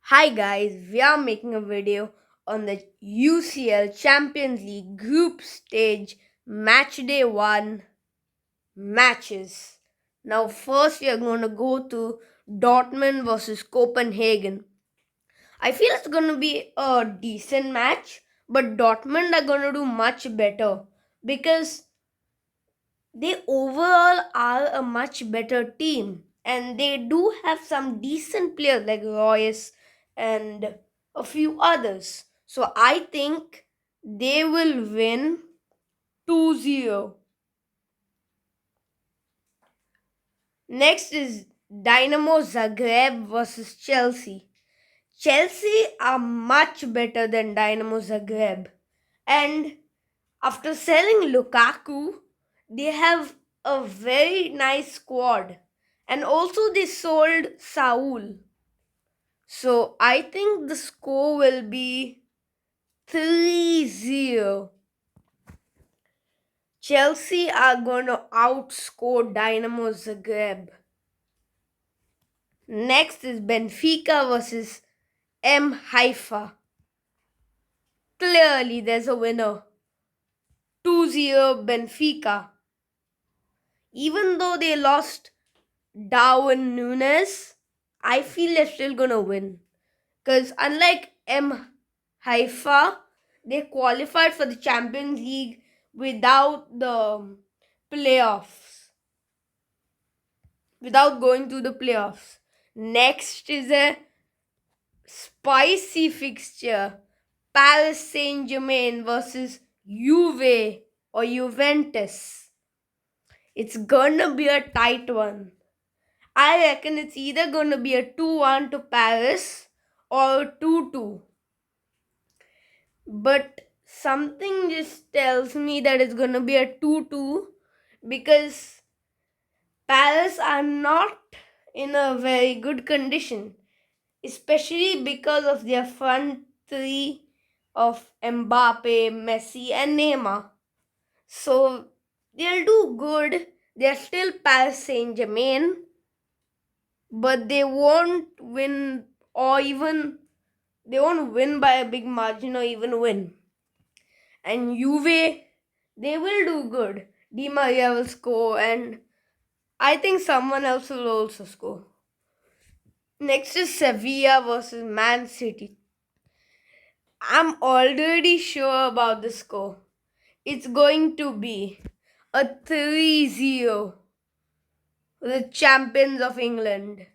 Hi guys, we are making a video on the UCL Champions League group stage matchday 1 matches. Now first we are going to go to Dortmund versus Copenhagen. I feel it's going to be a decent match, but Dortmund are going to do much better because they overall are a much better team and they do have some decent players like Royce and a few others. So I think they will win 2-0. Next is Dynamo Zagreb versus Chelsea. Chelsea are much better than Dynamo Zagreb. And after selling Lukaku, they have a very nice squad. And also they sold Saul. So I think the score will be 3-0. Chelsea are going to outscore Dynamo Zagreb. Next is Benfica versus M Haifa. Clearly there's a winner. 2-0 Benfica. Even though they lost Darwin Nunes, I feel they're still gonna win. Because unlike M Haifa, they qualified for the Champions League without the playoffs, without going to the playoffs. Next is a spicy fixture. Paris Saint-Germain versus Juve or Juventus. It's gonna be a tight one. I reckon it's either going to be a 2-1 to Paris or 2-2. But something just tells me that it's going to be a 2-2 because Paris are not in a very good condition, especially because of their front three of Mbappe, Messi, and Neymar. So they'll do good. They're still Paris Saint Germain, but they won't win or even they won't win by a big margin or even win. And Juve, they will do good. Di Maria will score and I think someone else will also score. Next is Sevilla versus Man City. I'm already sure about the score. It's going to be a 3-0 the champions of England.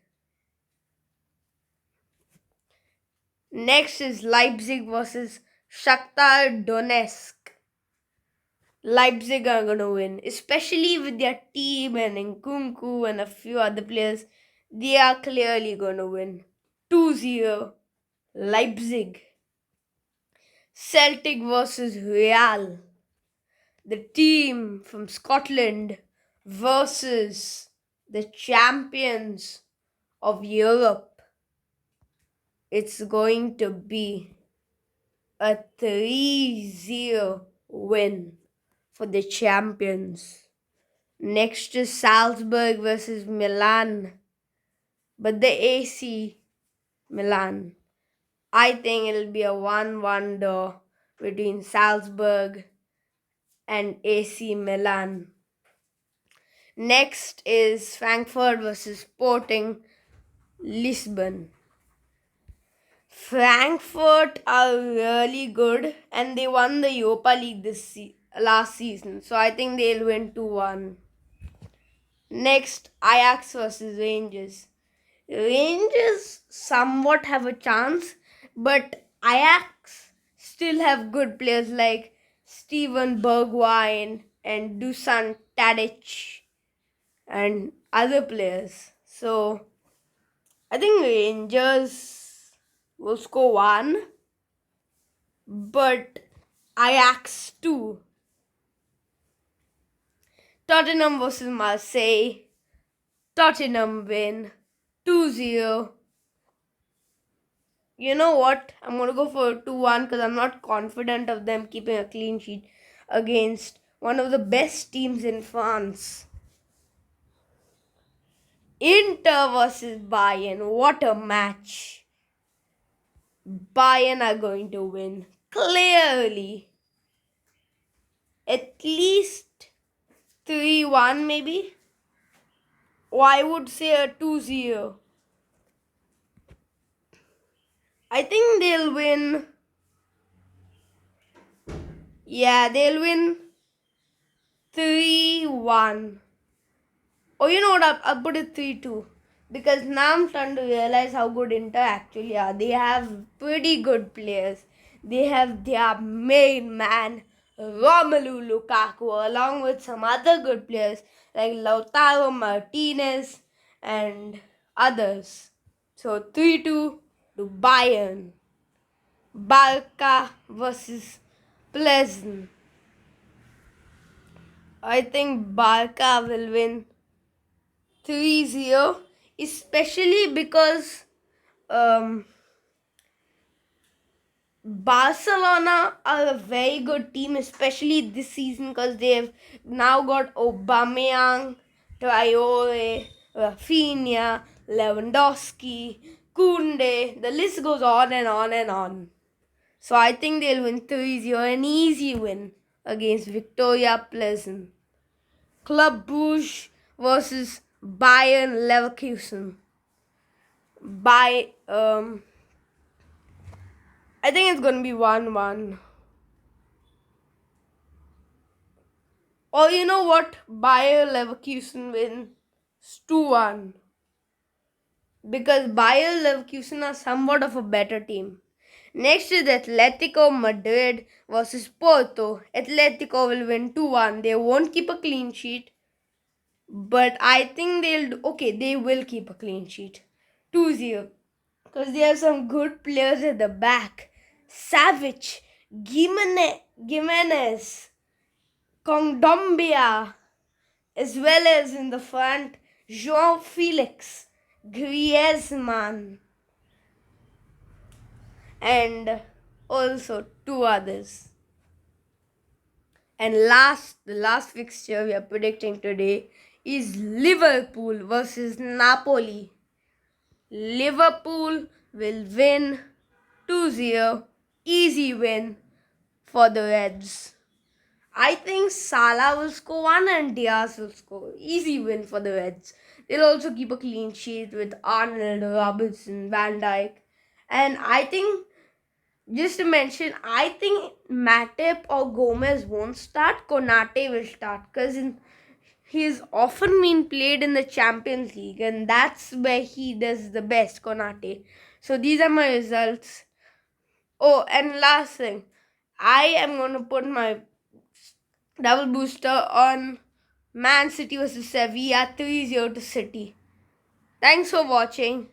Next is Leipzig versus Shakhtar Donetsk. Leipzig are gonna win, especially with their team and Nkunku and a few other players. They are clearly gonna win. 2-0 Leipzig. Celtic versus Real. The team from Scotland versus the champions of Europe. It's going to be a 3-0 win for the champions. Next is Salzburg versus Milan. But the AC Milan. I think it'll be a 1-1 draw between Salzburg and AC Milan. Next is Frankfurt versus Sporting Lisbon. Frankfurt are really good and they won the Europa League last season. So I think they'll win 2-1. Next, Ajax versus Rangers. Rangers somewhat have a chance, but Ajax still have good players like Steven Bergwijn and Dusan Tadic and other players. So I think Rangers will score 1, but Ajax 2. Tottenham versus Marseille. Tottenham win 2-0. You know what? I'm going to go for 2-1 because I'm not confident of them keeping a clean sheet against one of the best teams in France. Inter versus Bayern. What a match. Bayern are going to win. Clearly. At least 3-1 maybe. Or I would say a 2-0. I think they'll win. Yeah, they'll win 3-1. Oh, you know what? I'll put it 3-2. Because now I'm starting to realize how good Inter actually are. They have pretty good players. They have their main man, Romelu Lukaku, along with some other good players like Lautaro Martinez and others. So 3-2 to Bayern. Barca versus Pleasant. I think Barca will win 3-0, especially because um, Barcelona are a very good team, especially this season because they've now got Aubameyang, Traore, Rafinha, Lewandowski, Koundé. The list goes on and on and on. So I think they'll win 3-0, an easy win against Victoria Pleasant. Club Brugge versus Bayern Leverkusen. I think it's gonna be 1-1. Or you know what? Bayer Leverkusen wins 2-1. Because Bayer Leverkusen are somewhat of a better team. Next is Atletico Madrid versus Porto. Atletico will win 2-1. They won't keep a clean sheet. But I think they will keep a clean sheet. 2-0. Because they have some good players at the back. Savage, Gimenez, Kondombia, as well as in the front, João Felix, Griezmann, and also two others. And the last fixture we are predicting today is Liverpool versus Napoli. Liverpool will win 2-0, easy win for the Reds. I think Salah will score one and Diaz will score. Easy win for the Reds. They'll also keep a clean sheet with Arnold, Robertson, Van Dijk. And I think, just to mention, I think Matip or Gomez won't start. Konate will start because he's often been played in the Champions League and that's where he does the best, Konate. So these are my results. Oh, and last thing, I am going to put my double booster on Man City versus Sevilla 3-0 to City. Thanks for watching.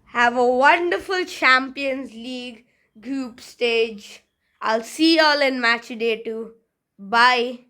Have a wonderful Champions League group stage. I'll see y'all in match day 2. Bye.